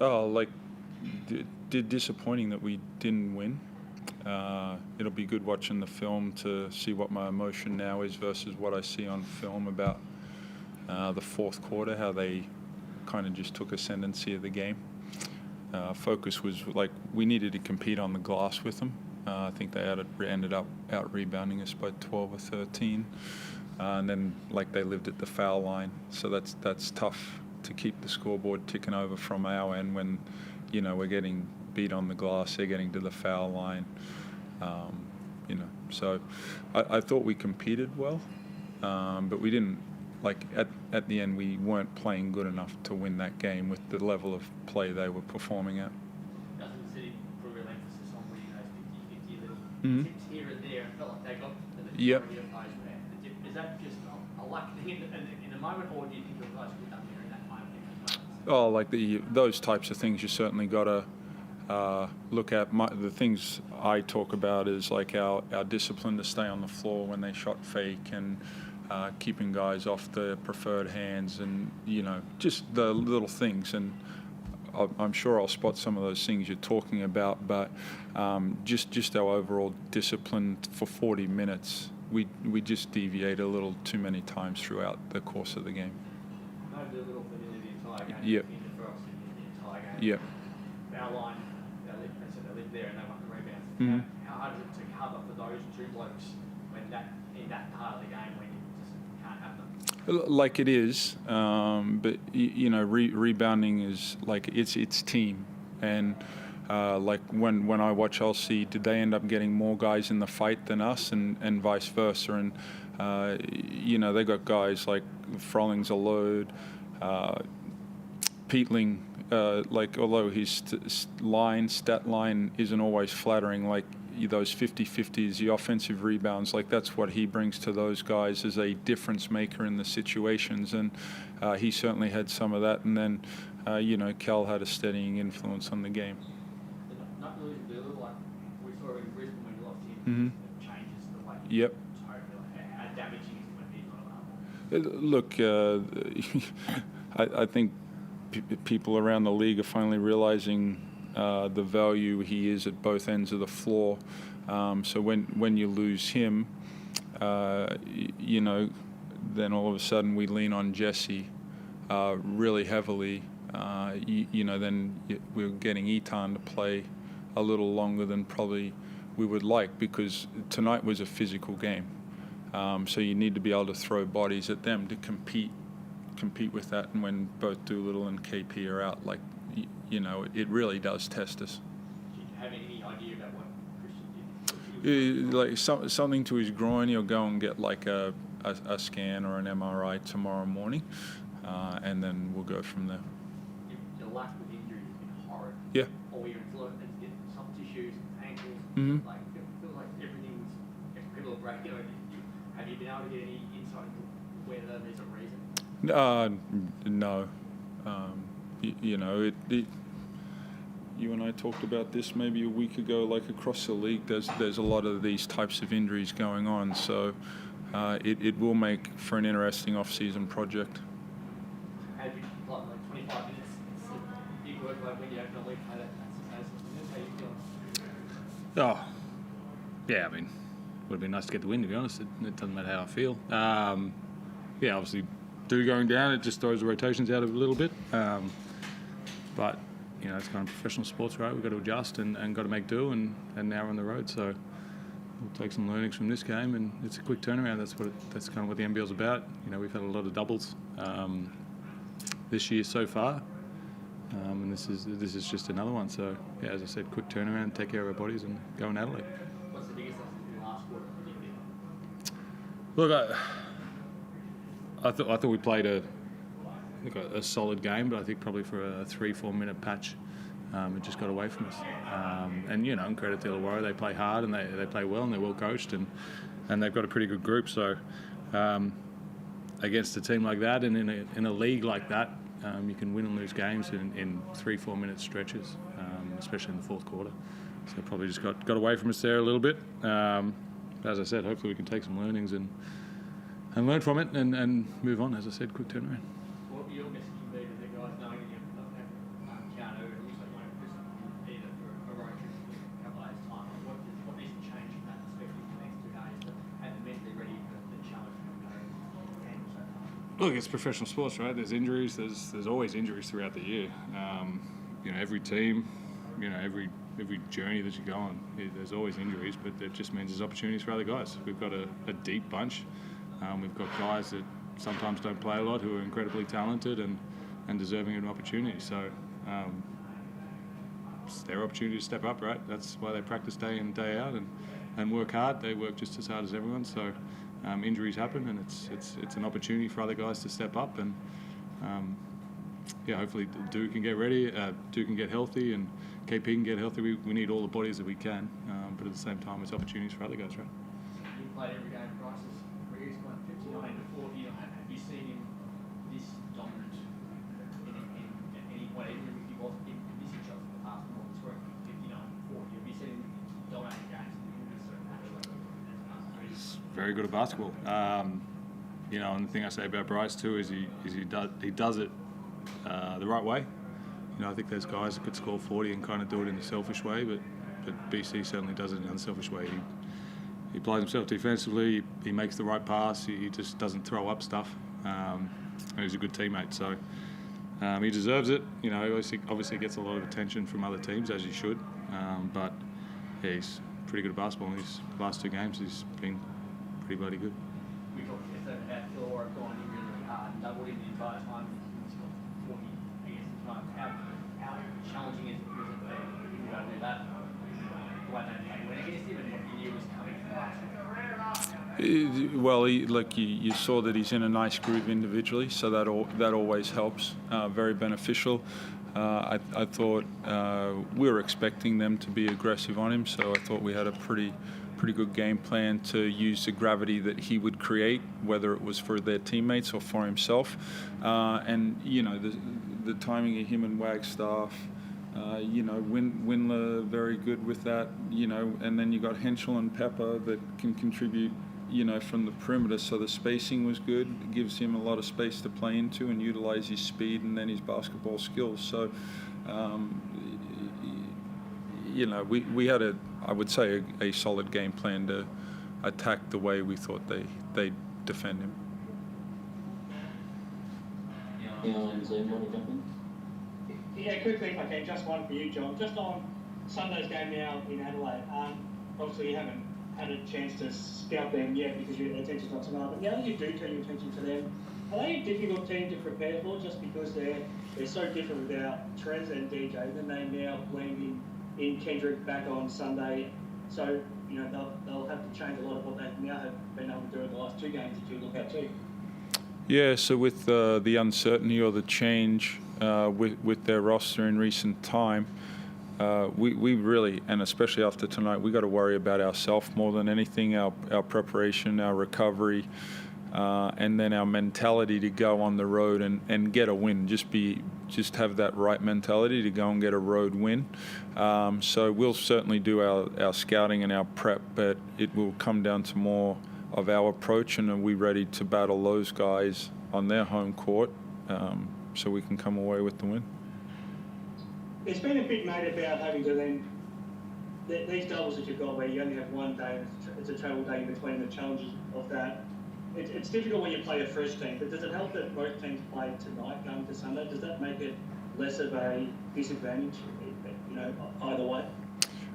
Oh, disappointing that we didn't win. It'll be good watching the film to see what my emotion now is versus what I see on film about the fourth quarter, how they kind of just took ascendancy of the game. Focus was like we needed to compete on the glass with them. I think they ended up out-rebounding us by 12 or 13. And then they lived at the foul line. So that's tough to keep the scoreboard ticking over from our end when, we're getting beat on the glass, they're getting to the foul line. So I thought we competed well, but we didn't, at the end we weren't playing good enough to win that game with the level of play they were performing at. Doesn't City put real emphasis on winning those 50-50 little tips here and there? It felt like they got the majority of those where is that just a luck thing in the moment, or do you think your guys would have done there in that moment? Those types of things you certainly got to look at. The things I talk about is our discipline to stay on the floor when they shot fake and keeping guys off the preferred hands and, just the little things. And I'm sure I'll spot some of those things you're talking about, but just our overall discipline for 40 minutes, we just deviate a little too many times throughout the course of the game. Maybe a little bit in the entire game. Yep. The entire game. Yep. Foul line, they lived there and they won the rebound. How hard is it to cover for those two blokes when in that part of the game when you just can't have them? Like it is, but rebounding is it's team, and when I watch, I'll see did they end up getting more guys in the fight than us, and vice versa, and they got guys like Frolling's a load, Peatling, although his stat line isn't always flattering, those 50-50s, the offensive rebounds, that's what he brings to those guys as a difference maker in the situations, and he certainly had some of that. And then, Cal had a steadying influence on the game. Not losing Lulu, like we saw in Brisbane when you lost him, it changes the way. Yep. How damaging is it when he's not available? Look, I think people around the league are finally realizing the value he is at both ends of the floor. So when you lose him, then all of a sudden we lean on Jesse really heavily. Then we're getting Etan to play a little longer than probably we would like, because tonight was a physical game. So you need to be able to throw bodies at them to compete with that. And when both Doolittle and KP are out, it really does test us. Do you have any idea about what Christian did? Something to his groin, he'll go and get a scan or an MRI tomorrow morning, and then we'll go from there. Your luck with injuries has been horrid. Yeah. All year in Florida, and get some tissues, ankles, it feels like everything's irregular. Have you been able to get any insight into whether there's a reason? No. You and I talked about this maybe a week ago. Across the league, there's a lot of these types of injuries going on. So it will make for an interesting off-season project. How do you 25 minutes? It's a big workload when you have to leave play that. How you feeling? Oh, yeah. I mean, would have been nice to get the win. To be honest, it doesn't matter how I feel. Obviously, going down, it just throws the rotations out a little bit. But it's kind of professional sports, right? We've got to adjust and got to make do, and now we're on the road. So we'll take some learnings from this game, and it's a quick turnaround. That's kind of what the NBL's about. We've had a lot of doubles this year so far, and this is just another one. So yeah, as I said, quick turnaround, take care of our bodies, and go in Adelaide. What's the biggest lesson in the last quarter? Look, I thought we played a solid game, but I think probably for a 3-4 minute patch, it just got away from us. And credit to Illawarra, they play hard and they play well and they're well coached and they've got a pretty good group. So against a team like that and in a league like that, you can win and lose games in 3-4 minute stretches, especially in the fourth quarter. So probably just got away from us there a little bit. As I said, hopefully we can take some learnings and learn from it and move on. As I said, quick turnaround. What would your message be to the guys knowing that Look, it's professional sports, right? There's injuries. There's always injuries throughout the year. Every team, every journey that you go on, there's always injuries, but it just means there's opportunities for other guys. We've got a deep bunch. We've got guys that sometimes don't play a lot who are incredibly talented and deserving of an opportunity. So it's their opportunity to step up, right? That's why they practice day in, day out and work hard. They work just as hard as everyone. So injuries happen, and it's an opportunity for other guys to step up. And hopefully Duke can get ready, Duke can get healthy, and KP can get healthy. We need all the bodies that we can, but at the same time, it's opportunities for other guys, right? You played every game, Price's career's gone 59 to 40. Have you seen him this dominant at any point, even if he wasn't missing shots in the past, more scoring 59 to 40? Have you seen him dominate games in a certain match? He's very good at basketball. And the thing I say about Bryce too is he does it the right way. I think there's guys that could score 40 and kind of do it in a selfish way, but BC certainly does it in an unselfish way. He applies himself defensively. He makes the right pass. He just doesn't throw up stuff. And he's a good teammate, so he deserves it. He obviously gets a lot of attention from other teams, as he should. But he's pretty good at basketball. In these last 2 games, he's been pretty bloody good. We talked yesterday about Illawarra going in really hard and doubled him the entire time. He's got 40 against the time. How challenging is it for him to do that? Why don't they win against him, and what you knew was coming from last year? Well, you saw that he's in a nice groove individually, so that always helps. Very beneficial. I thought we were expecting them to be aggressive on him, so I thought we had a pretty good game plan to use the gravity that he would create, whether it was for their teammates or for himself. The timing of him and Wagstaff. Windler very good with that, and then you got Henschel and Pepper that can contribute, from the perimeter. So the spacing was good. It gives him a lot of space to play into and utilize his speed and then his basketball skills. So, we had I would say a solid game plan to attack the way we thought they'd defend him. Yeah, quickly if I can, just one for you, John. Just on Sunday's game now in Adelaide, obviously you haven't had a chance to scout them yet because your attention's not tonight, but now that you do turn your attention to them, are they a difficult team to prepare for just because they're so different without Trez and DJ, then they now blend in Kendrick back on Sunday, so they'll have to change a lot of what they now have been able to do in the last 2 games that you look at too. Yeah, so with the uncertainty or the change with their roster in recent time, we really, and especially after tonight, we got to worry about ourselves more than anything, our preparation, our recovery, and then our mentality to go on the road and get a win. Just have that right mentality to go and get a road win. So we'll certainly do our scouting and our prep, but it will come down to more of our approach, and are we ready to battle those guys on their home court so we can come away with the win. There's been a bit made about having to then, these doubles that you've got where you only have 1 day, it's a travel day in between, the challenges of that. It's difficult when you play a fresh team, but does it help that both teams play tonight going to Sunday? Does that make it less of a disadvantage, either way?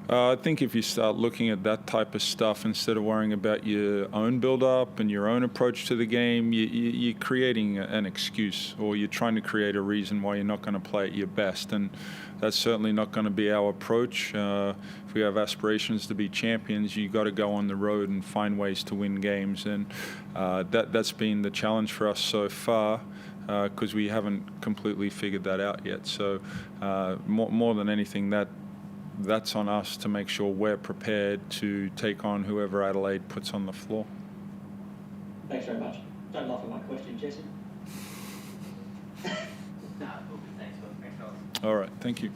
I think if you start looking at that type of stuff instead of worrying about your own build-up and your own approach to the game, you're creating an excuse, or you're trying to create a reason why you're not going to play at your best, and that's certainly not going to be our approach. If we have aspirations to be champions, you've got to go on the road and find ways to win games, and that's been the challenge for us so far. Because we haven't completely figured that out yet. So more than anything, that's on us to make sure we're prepared to take on whoever Adelaide puts on the floor. Thanks very much. Don't laugh at my question, Jesse. Thanks, guys. All right, thank you.